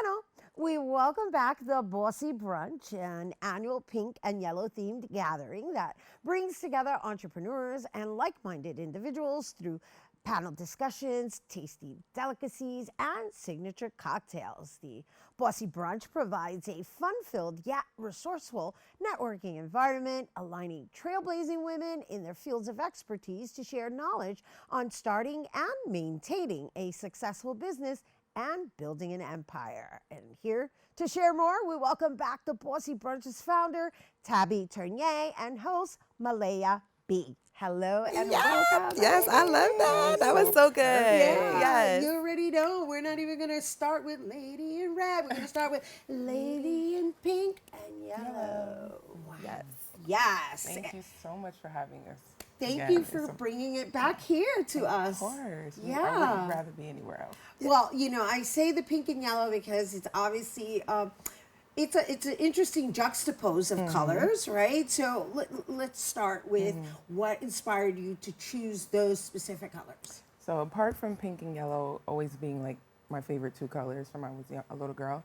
Bueno, we welcome back the Bossy Brunch, an annual pink and yellow themed gathering that brings together entrepreneurs and like minded individuals through panel discussions, tasty delicacies, and signature cocktails. The Bossy Brunch provides a fun filled yet resourceful networking environment, aligning trailblazing women in their fields of expertise to share knowledge on starting and maintaining a successful business and building an empire. And here to share more, we welcome back the Bossy Brunch's founder, Tabby Turnier, and host, Malaia B. Hello and welcome. Yes, I love that. That was so good. Yeah, Yes. you already know. We're not even going to start with Lady in Red. We're going to start with Lady in Pink and Yellow. Wow. Yes. Yes. Thank you so much for having us. Thank again. you for bringing it back here to us. Of course. Yeah. I would rather be anywhere else. Well, you know, I say the pink and yellow because it's obviously it's an interesting juxtapose of colors, right? So let's start with what inspired you to choose those specific colors. So apart from pink and yellow always being like my favorite two colors from when I was a little girl,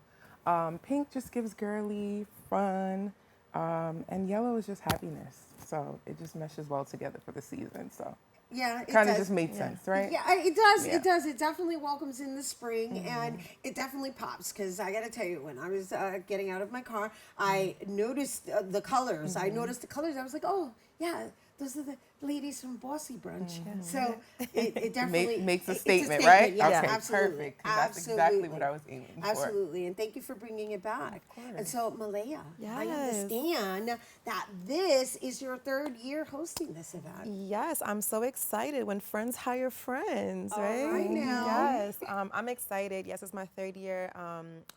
pink just gives girly, fun, and yellow is just happiness. So it just meshes well together for the season. So Yeah, it kind of does. just made sense, right? Yeah, it does. Yeah. It does. It definitely welcomes in the spring, and it definitely pops. Because I got to tell you, when I was getting out of my car, I noticed the colors. I noticed the colors. I was like, oh, yeah, those are the ladies from Bossy Brunch. So it definitely makes a it's statement, right? Yes, Okay, absolutely. perfect. 'Cause that's exactly what I was aiming for. Absolutely, and thank you for bringing it back. And so, Malaia, I Yes. understand that this is your third year hosting this event. Yes, I'm so excited when friends hire friends, right? right now. Yes, I'm excited. Yes, it's my third year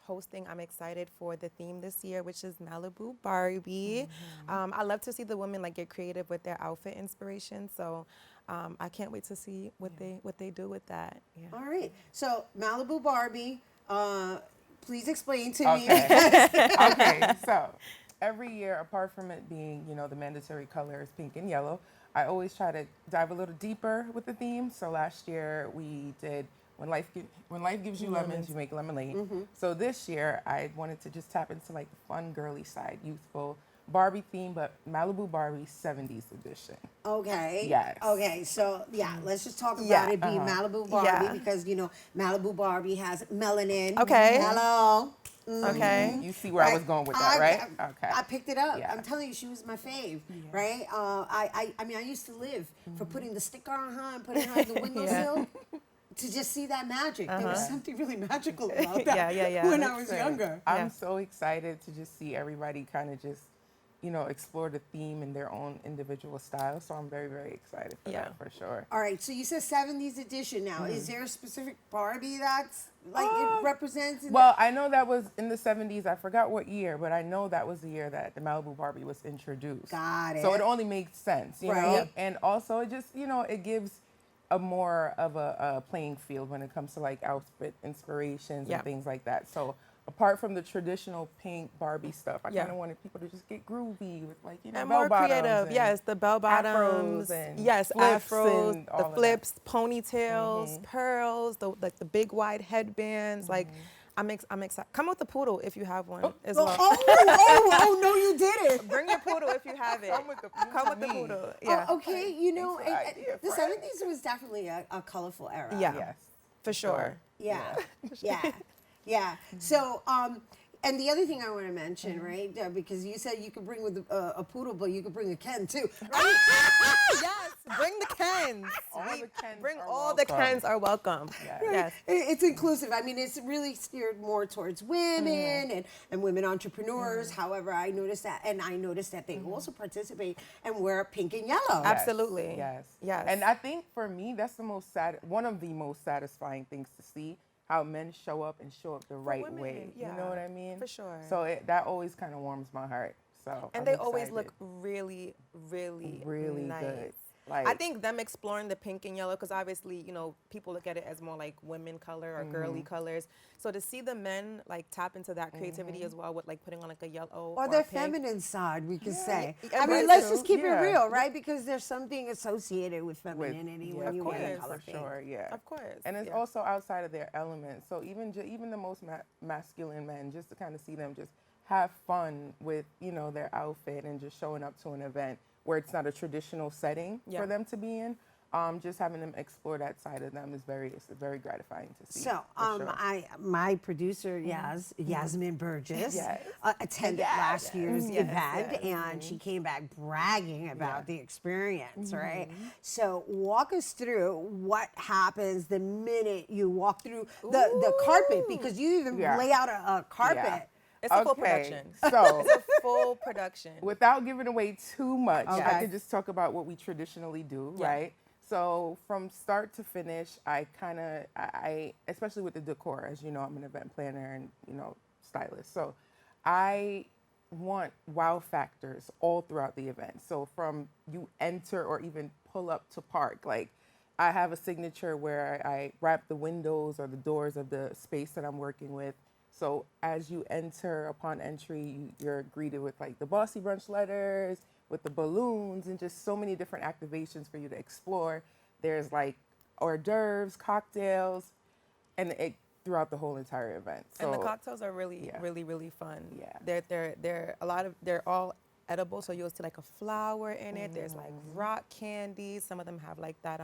hosting. I'm excited for the theme this year, which is Malibu Barbie. I love to see the women like get creative with their outfit inspiration. So I can't wait to see what they do with that. Yeah. All right. So Malibu Barbie, please explain to me. Okay, so every year, apart from it being, the mandatory colors, pink and yellow, I always try to dive a little deeper with the theme. So last year we did when life gives you lemons, you make lemonade. So this year I wanted to just tap into like the fun, girly side, youthful Barbie theme, but Malibu Barbie 70s edition. Okay. Yes. Okay. So let's just talk about Yeah. it being Malibu Barbie Yeah. because Malibu Barbie has melanin. Okay. Hello. Okay. You see where I was going with that, right? Okay. I picked it up. Yeah. I'm telling you, she was my fave, right? I mean, I used to live for putting the sticker on her and putting her on the windowsill to just see that magic. There was something really magical about that Yeah. when I was younger. I'm so excited to just see everybody kind of just, explore the theme in their own individual style. So I'm very, very excited for that for sure. All right, so you said 70s edition now. Is there a specific Barbie that's like it represents? Well, I know that was in the 70s. I forgot what year, but I know that was the year that the Malibu Barbie was introduced. Got it. So it only makes sense, you Right. know? And also it just, it gives a more of a playing field when it comes to like outfit inspirations and things like that. So apart from the traditional pink Barbie stuff, I kind of wanted people to just get groovy with like, And bell more creative. bottoms Yes, the bell bottoms. afros and Yes, flips afros, and all the of that. flips, ponytails, pearls, the big wide headbands. Like, I'm excited. Come with the poodle if you have one as well. Oh, no, you didn't. Bring your poodle if you have it. Come with the Come with the me. poodle. Yeah, Okay, for the idea, the friend. 70s was definitely a colorful era. Yeah. Yes. for sure. Yeah. Yeah. So, and the other thing I want to mention, right, because you said you could bring with a poodle, but you could bring a Ken too, right? Yes, bring the Kens. All the Kens Bring are all the welcome. Kens are welcome. Yes. It's inclusive. I mean, it's really steered more towards women and women entrepreneurs. However, I noticed that they also participate and wear pink and yellow. Absolutely. Yes. Yes. And I think for me, that's one of the most satisfying things to see, how men show up the right women, way. yeah, You know what I mean? for sure. So that always kind of warms my heart. So And I'm they always excited. look really, really, really nice. good. Like, I think them exploring the pink and yellow, because obviously, you know, people look at it as more like women color or girly colors. So to see the men like tap into that creativity as well with like putting on like a yellow or a their pink. feminine side, we could say. Yeah, I mean, very let's true. just keep it Yeah. real, right? Because there's something associated with with femininity yeah, when you wear the course. color for pink. sure, yeah. Of course. And it's yeah. also outside of their element. So even the most masculine men, just to kind of see them just have fun with, you know, their outfit and just showing up to an event where it's not a traditional setting Yeah. for them to be in. Just having them explore that side of them is very gratifying to see. So, for sure. my producer Yasmin Burgess Yes. attended last year's Yes, event, and she came back bragging about Yeah. the experience. Right. So, walk us through what happens the minute you walk through the carpet, because you even Yeah. lay out a carpet. Yeah. It's a full Okay, production. so It's a full production. without giving away too much, Okay. I could just talk about what we traditionally do, Yeah. right? So from start to finish, I especially with the decor, as you know, I'm an event planner and, you know, stylist. So I want wow factors all throughout the event. So from you enter or even pull up to park, like I have a signature where I wrap the windows or the doors of the space that I'm working with. So as you enter, upon entry, you're greeted with like the Bossy Brunch letters, with the balloons, and just so many different activations for you to explore. There's like hors d'oeuvres, cocktails, and it throughout the whole entire event. So And the cocktails are really, yeah. really fun. Yeah. They're all edible. So you'll see like a flower in it. There's like rock candies. Some of them have like that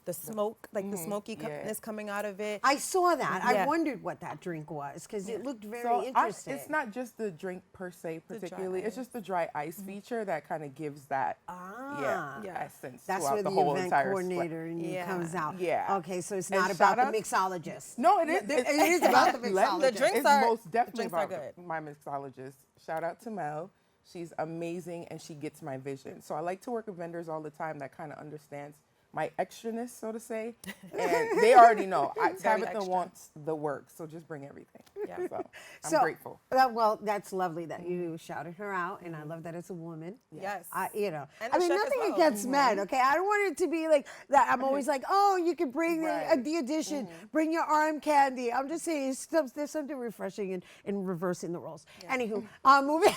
the smoke, like the smokiness coming out of it. I saw that. I Yeah. wondered what that drink was because it looked very So interesting. it's not just the drink per se, dry particularly. It's ice. just the dry ice feature that kind of gives that Ah. Yeah. essence That's throughout where the the whole event entire coordinator in you Yeah. comes out. Yeah. Okay, so it's And not about shout the out- mixologist. No, it is. It is about the mixologist. The drinks It's are- most definitely drinks are about good. my mixologist. Shout out to Mel. She's amazing and she gets my vision. So I like to work with vendors all the time that kind of understands my extraness, so to say. And they already know. Tabitha extra. wants the work, so just bring everything. Yeah. So I'm So, grateful. well, that's lovely that you shouted her out, and I love that it's a woman. Yes. You know, And I the mean, chef as nothing well. against men, okay? I don't want it to be like that. I'm always like, oh, you can bring Right. the addition, bring your arm candy. I'm just saying, there's something refreshing in reversing the roles. Anywho, moving.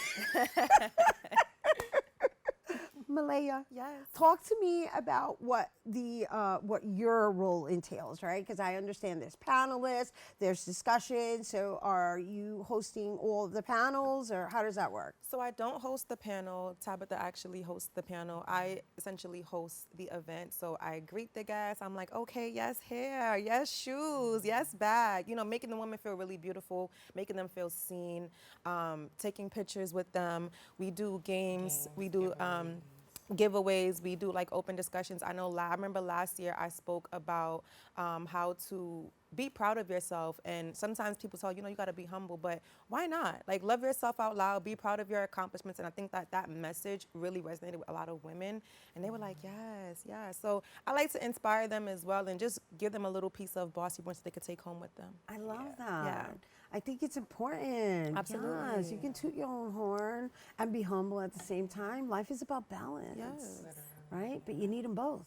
Malaia, Yes. talk to me about what your role entails, right? Because I understand there's panelists, there's discussion. So are you hosting all of the panels, or how does that work? So I don't host the panel. Tabitha actually hosts the panel. I essentially host the event. So I greet the guests. I'm like, okay, yes, hair, yes, shoes, yes, bag. You know, making the women feel really beautiful, making them feel seen, taking pictures with them. We do games. We do giveaways. We do like open discussions. I know. I remember last year I spoke about how to be proud of yourself. And sometimes people tell you know you got to be humble, but why not? Like love yourself out loud. Be proud of your accomplishments. And I think that message really resonated with a lot of women. And they were like, yes, yes. So I like to inspire them as well and just give them a little piece of Bossy Brunch they could take home with them. I love that. Yeah. I think it's important. Absolutely. Yes, you can toot your own horn and be humble at the same time. Life is about balance. Yes. Right? But you need them both.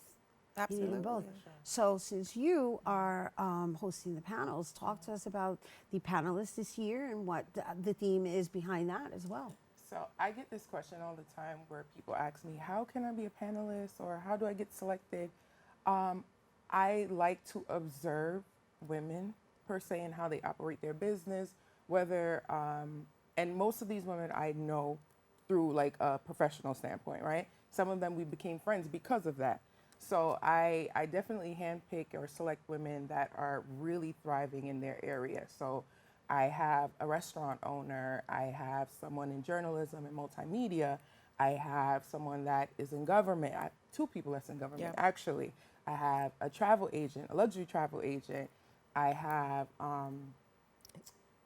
You need them both. Absolutely. So since you are hosting the panels, talk to us about the panelists this year and what the theme is behind that as well. So I get this question all the time where people ask me, how can I be a panelist or how do I get selected? I like to observe women per se and how they operate their business, whether, and most of these women I know through like a professional standpoint, right? Some of them we became friends because of that. So I definitely handpick or select women that are really thriving in their area. So I have a restaurant owner, I have someone in journalism and multimedia, I have someone that is in government, I have two people that's in government actually. I have a travel agent, a luxury travel agent, I have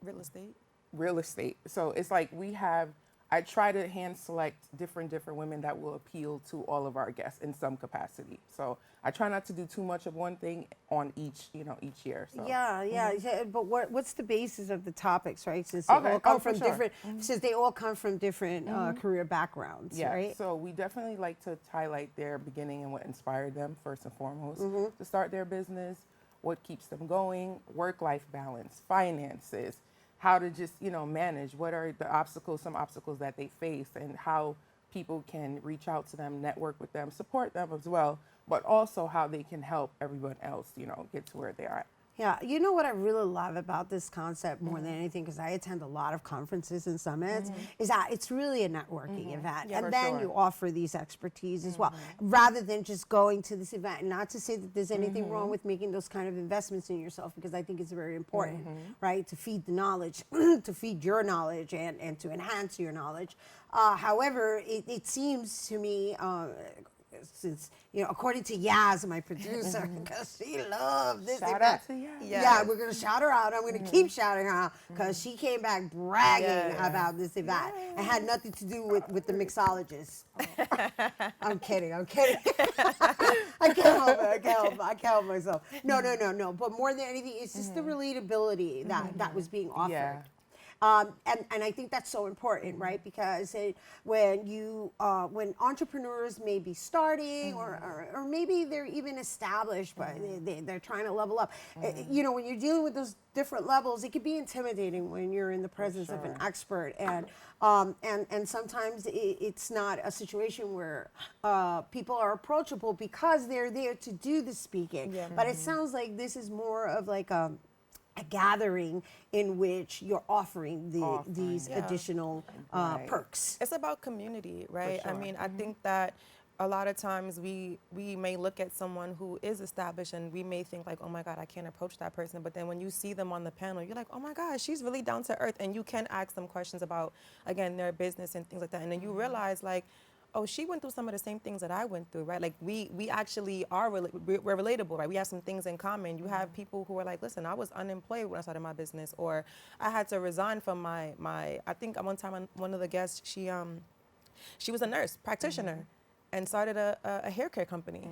Real estate. real estate. So it's like we have I try to hand select different women that will appeal to all of our guests in some capacity. So I try not to do too much of one thing on each year. So. Yeah. But what's the basis of the topics, right? Since they all come from different, since they all come from different career backgrounds, Yeah. right? So we definitely like to highlight their beginning and what inspired them first and foremost to start their business, what keeps them going, work-life balance, finances, how to just manage, what are some obstacles that they face, and how people can reach out to them, network with them, support them as well, but also how they can help everyone else get to where they are at. Yeah, you know what I really love about this concept more than anything, because I attend a lot of conferences and summits, is that it's really a networking event. Yeah, and for then sure. you offer these expertise as well, rather than just going to this event. And not to say that there's anything wrong with making those kind of investments in yourself, because I think it's very important, right? To feed the knowledge, to feed your knowledge and to enhance your knowledge. However, it seems to me, since according to Yaz, my producer, because she loves this Shout event. out to Yaz. Yeah, we're gonna shout her out. I'm gonna keep shouting her out because she came back bragging about this event and had nothing to do with the mixologist. I'm kidding. I can't help it. I can't help myself. No. But more than anything, it's just the relatability that was being offered. Yeah. And I think that's so important, right? Because when entrepreneurs may be starting or maybe they're even established, but they're trying to level up. When you're dealing with those different levels, it can be intimidating when you're in the presence of an expert, and sometimes it's not a situation where people are approachable because they're there to do the speaking. Yeah. But it sounds like this is more of like a gathering in which you're offering these additional perks. It's about community, right? Sure. I mean, I think that a lot of times we may look at someone who is established and we may think like, oh my God, I can't approach that person. But then when you see them on the panel, you're like, oh my God, she's really down to earth. And you can ask them questions about, again, their business and things like that. And then you realize like, oh, she went through some of the same things that I went through, right? Like we actually are, we're relatable, right? We have some things in common. You have people who are like, listen, I was unemployed when I started my business, or I had to resign from my I think one time one of the guests, she was a nurse practitioner and started a hair care company,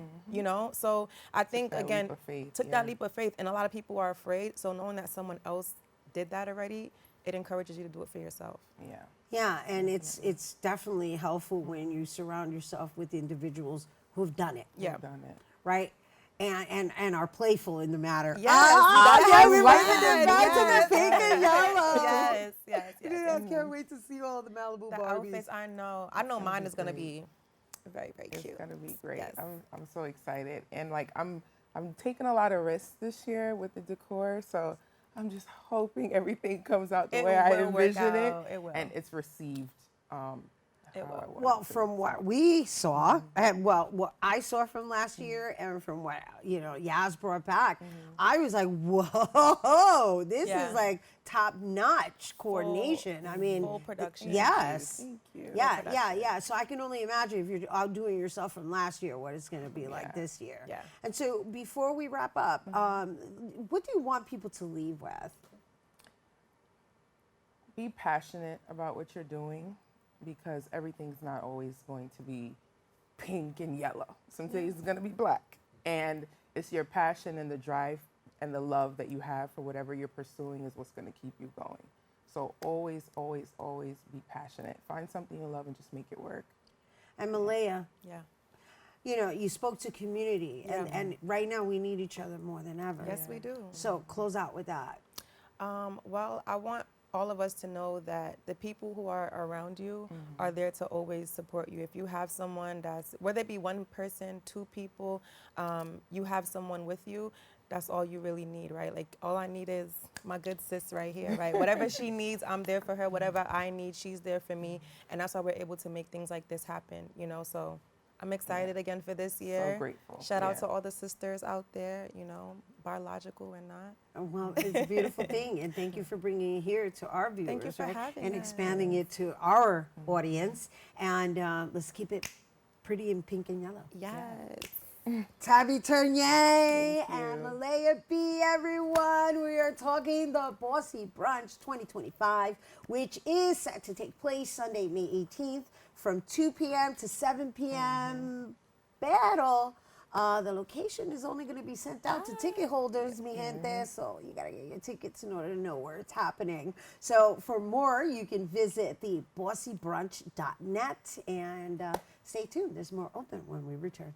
So I think, again, took that leap of faith, and a lot of people are afraid. So knowing that someone else did that already, it encourages you to do it for yourself. Yeah. Yeah, and it's definitely helpful when you surround yourself with individuals who've done it. Yeah. Who've done it. Right? And are playful in the matter. Yes, we're bringing it back to the pink and yellow. Yes. I can't wait to see all the Malibu The Barbies. outfits, I know mine is gonna be very, very cute. It's gonna be great. Yes. I'm so excited, and like I'm taking a lot of risks this year with the decor, so I'm just hoping everything comes out the way I envision it, and it's received. Well, from what we saw, and what I saw from last year, and from what Yaz brought back, I was like, "Whoa, this is like top-notch coordination." I mean, full production. Yes. Thank you. Yeah. So I can only imagine if you're outdoing yourself from last year, what it's going to be like this year. Yeah. And so, before we wrap up, what do you want people to leave with? Be passionate about what you're doing, because everything's not always going to be pink and yellow. Some days it's going to be black. And it's your passion and the drive and the love that you have for whatever you're pursuing is what's going to keep you going. So always, always, always be passionate. Find something you love and just make it work. And Malaia, Yeah. you spoke to community, and right now we need each other more than ever. Yes, we do. So close out with that. Well, I want all of us to know that the people who are around you are there to always support you. If you have someone whether it be one person, two people, you have someone with you, that's all you really need, right? Like, all I need is my good sis right here, right? Whatever she needs, I'm there for her. Whatever I need, she's there for me. And that's why we're able to make things like this happen, So I'm excited again for this year. So grateful. Shout out to all the sisters out there, biological and not. Well, it's a beautiful thing, and thank you for bringing it here to our viewers. Thank you for having and us. expanding it to our audience. And let's keep it pretty in pink and yellow. Yes. Tabby Turnier and Malaia B, everyone. We are we're talking the Bossy Brunch 2025, which is set to take place Sunday, May 18th from 2 p.m. to 7 p.m. Pero the location is only going to be sent out to ticket holders, mi gente. So you got to get your tickets in order to know where it's happening. So for more, you can visit the bossybrunch.net and stay tuned. There's more open when we return.